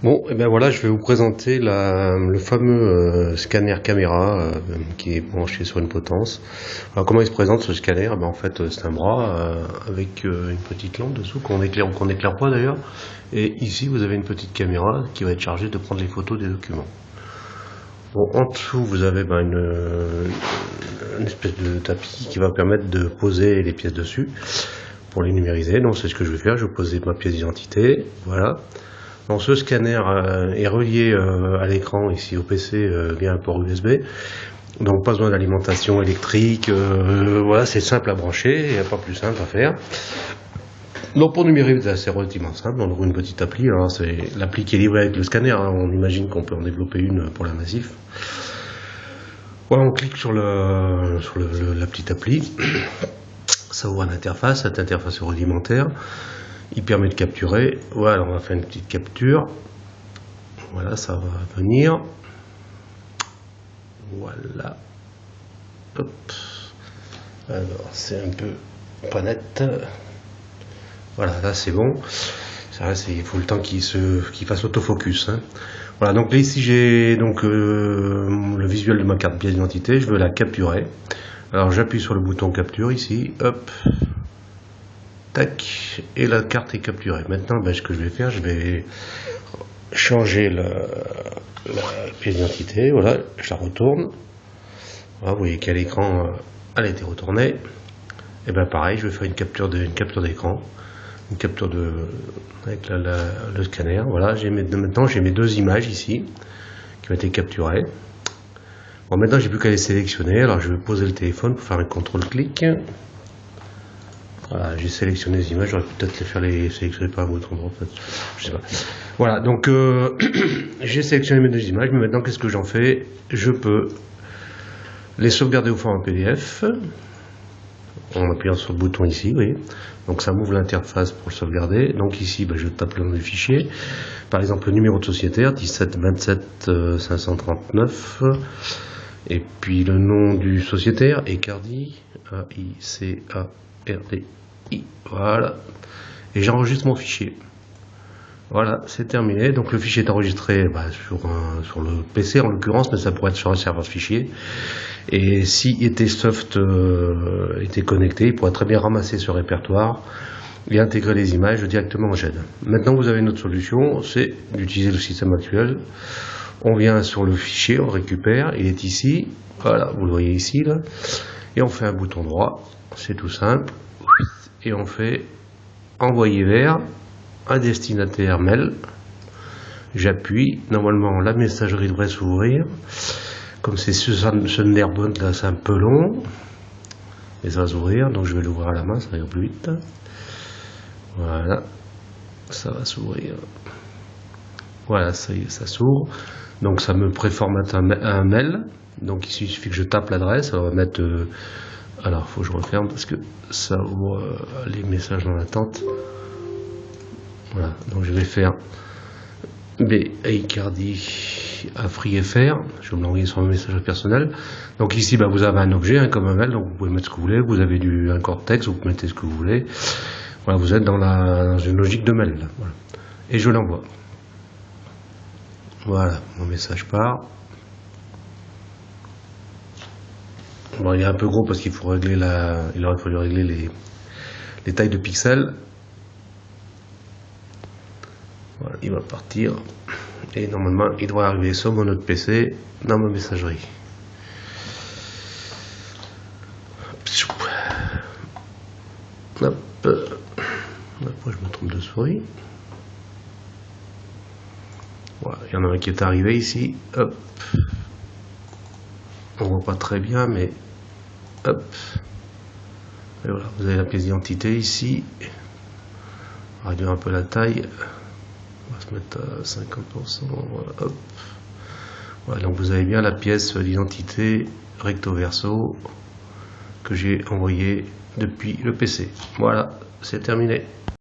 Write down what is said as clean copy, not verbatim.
Bon, et ben voilà, je vais vous présenter le fameux scanner caméra qui est branché sur une potence. Alors, comment il se présente ce scanner? En fait, c'est un bras avec une petite lampe dessous qu'on n'éclaire pas d'ailleurs. Et ici, vous avez une petite caméra qui va être chargée de prendre les photos des documents. Bon, en dessous, vous avez une espèce de tapis qui va permettre de poser les pièces dessus pour les numériser. Donc, c'est ce que je vais faire. Je vais poser ma pièce d'identité. Voilà. Donc ce scanner est relié à l'écran ici au PC via un port USB. Donc pas besoin d'alimentation électrique. Voilà, c'est simple à brancher, il n'y a pas plus simple à faire. Donc pour numériser, c'est relativement simple. On ouvre une petite appli. Alors c'est l'appli qui est livrée avec le scanner. Hein. On imagine qu'on peut en développer une pour la Massif. Voilà, on clique sur la petite appli. Ça ouvre une interface. Cette interface est rudimentaire. Il permet de capturer. Voilà, on va faire une petite capture. Voilà, ça va venir. Voilà. Hop. Alors, c'est un peu pas net. Voilà, là c'est bon. Il faut le temps qu'il fasse autofocus. Hein. Voilà, donc là ici j'ai donc le visuel de ma carte pièce d'identité. Je veux la capturer. Alors j'appuie sur le bouton capture ici. Hop. Tac, et la carte est capturée. Maintenant, ce que je vais faire, je vais changer la pièce d'identité. Voilà, je la retourne. Voilà, vous voyez qu'à l'écran, elle a été retournée. Et bien pareil, je vais faire une capture d'écran, une capture avec le scanner. Voilà, maintenant j'ai mes deux images ici qui ont été capturées. Bon, maintenant j'ai plus qu'à les sélectionner. Alors je vais poser le téléphone pour faire un contrôle-clic. Voilà, j'ai sélectionné les images, j'aurais peut-être les sélectionner par un bouton droit, peut-être, je sais pas. Voilà, donc j'ai sélectionné mes deux images, mais maintenant qu'est-ce que j'en fais? Je peux les sauvegarder au format PDF, en appuyant sur le bouton ici, oui. Donc ça m'ouvre l'interface pour le sauvegarder. Donc ici, je tape le nom du fichier, par exemple le numéro de sociétaire, 17 27 539, et puis le nom du sociétaire, Aicardi, A-I-C-A-R-D-I, voilà, et j'enregistre mon fichier. Voilà, c'est terminé. Donc le fichier est enregistré sur le PC en l'occurrence, mais ça pourrait être sur un serveur de fichiers. Et si ETsoft était connecté, il pourrait très bien ramasser ce répertoire et intégrer les images directement en GED. Maintenant, vous avez une autre solution, c'est d'utiliser le système actuel. On vient sur le fichier, on le récupère, il est ici. Voilà, vous le voyez ici, là. Et on fait un bouton droit, c'est tout simple. Et on fait envoyer vers un destinataire mail. J'appuie, normalement la messagerie devrait s'ouvrir. Comme c'est Thunderbird là, c'est un peu long, mais ça va s'ouvrir, donc je vais l'ouvrir à la main, ça va aller plus vite. Voilà, ça va s'ouvrir. Voilà, ça y est, ça s'ouvre. Donc ça me préformate un mail. Donc ici il suffit que je tape l'adresse, ça va mettre. Alors il faut que je referme parce que ça ouvre les messages dans l'attente. Voilà, donc je vais faire B. Aicardi à FreeFR. Je vais me l'envoyer sur mon message personnel. Donc ici, vous avez un objet comme un mail, donc vous pouvez mettre ce que vous voulez. Vous avez un cortex, vous mettez ce que vous voulez. Voilà, vous êtes dans une logique de mail. Là. Voilà. Et je l'envoie. Voilà, mon message part. Bon, il est un peu gros parce qu'il faut régler il aurait fallu régler les tailles de pixels. Voilà, il va partir et normalement il doit arriver sur mon autre PC dans ma messagerie. Hop. Après je me trompe de souris. Voilà, il y en a un qui est arrivé ici. Hop. On voit pas très bien, mais hop. Et voilà, vous avez la pièce d'identité ici. On va réduire un peu la taille. On va se mettre à 50%. Voilà, hop. Voilà, donc vous avez bien la pièce d'identité recto verso que j'ai envoyée depuis le PC. Voilà, c'est terminé.